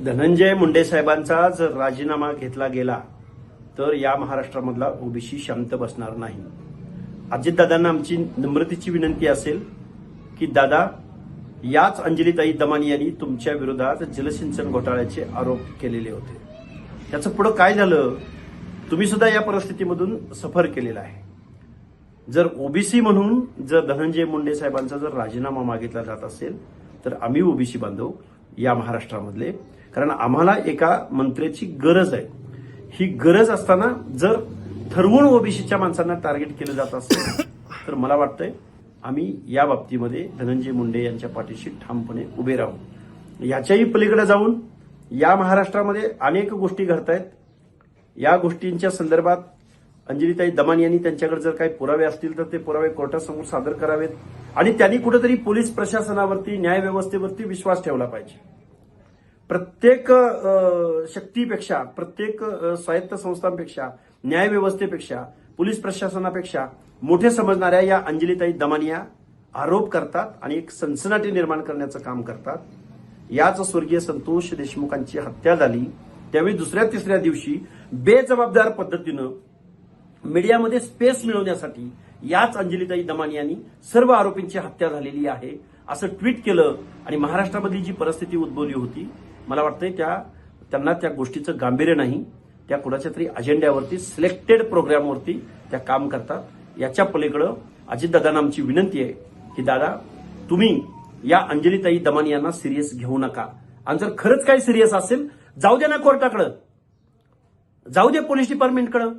धनंजय मुंडे साहेबांचा जर राजीनामा घेतला गेला तर या महाराष्ट्रामधला ओबीसी शांत बसणार नाही. अजितदादांना आमची नम्रतेची विनंती असेल की दादा, याच अंजलीताई दमानी यांनी तुमच्या विरोधात जलसिंचन घोटाळ्याचे आरोप केलेले होते. त्याचं पुढे काय झालं? तुम्ही सुद्धा या परिस्थितीमधून सफर केलेला आहे. जर ओबीसी म्हणून जर धनंजय मुंडे साहेबांचा जर राजीनामा मागितला जात असेल तर आम्ही ओबीसी बांधव या महाराष्ट्रामधले, कारण आम्हाला एका मंत्र्याची गरज आहे. ही गरज असताना जर ठरवून ओबीसीच्या माणसांना टार्गेट केलं जात असेल तर मला वाटतंय आम्ही या बाबतीमध्ये धनंजय मुंडे यांच्या पाठीशी ठामपणे उभे राहू. याच्याही पलीकडे जाऊन या महाराष्ट्रामध्ये अनेक गोष्टी घडतायत. या गोष्टींच्या संदर्भात अंजलीताई दमानी यांनी त्यांच्याकडे जर काही पुरावे असतील तर ते पुरावे कोर्टासमोर सादर करावेत आणि त्यांनी कुठेतरी पोलीस प्रशासनावरती, न्यायव्यवस्थेवरती विश्वास ठेवला पाहिजे. प्रत्येक शक्तीपेक्षा, प्रत्येक स्वायत्त संस्थांपेक्षा, न्यायव्यवस्थेपेक्षा, पोलीस प्रशासनापेक्षा मोठे समजणाऱ्या या अंजलीताई दमानी या आरोप करतात आणि एक सनसनाटी निर्माण करण्याचं काम करतात. याच स्वर्गीय संतोष देशमुखांची हत्या झाली त्यावेळी दुसऱ्या तिसऱ्या दिवशी बेजबाबदार पद्धतीनं मीडियामध्ये स्पेस मिळवण्यासाठी याच अंजलीताई दमानी यांनी सर्व आरोपींची हत्या झालेली आहे असं ट्विट केलं आणि महाराष्ट्रामधली जी परिस्थिती उद्भवली होती, मला वाटतंय त्यांना त्या गोष्टीचं गांभीर्य नाही. त्या कुणाच्या तरी अजेंड्यावरती, सिलेक्टेड प्रोग्रामवरती त्या काम करतात. याच्या पलीकडं अजितदादांना आमची विनंती आहे की दादा, तुम्ही या अंजलीताई दमानी यांना सिरियस घेऊ नका. आणि जर खरंच काही सिरियस असेल, जाऊ दे ना कोर्टाकडं, जाऊ दे पोलीस डिपार्टमेंटकडं.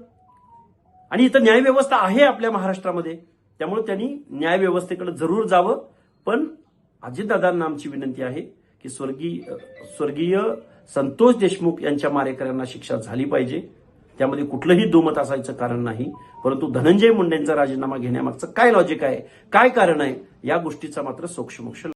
आणि इथं न्यायव्यवस्था आहे आपल्या महाराष्ट्रामध्ये, त्यामुळे त्यांनी न्यायव्यवस्थेकडे जरूर जावं. पण अजितदादांना आमची विनंती आहे की स्वर्गीय संतोष देशमुख यांच्या मारेकऱ्यांना शिक्षा झाली पाहिजे. त्यामध्ये कुठलंही दुमत असायचं कारण नाही. परंतु धनंजय मुंडेंचा राजीनामा घेण्यामागचं काय लॉजिक आहे, काय कारण आहे, या गोष्टीचा मात्र सोक्षमोक्ष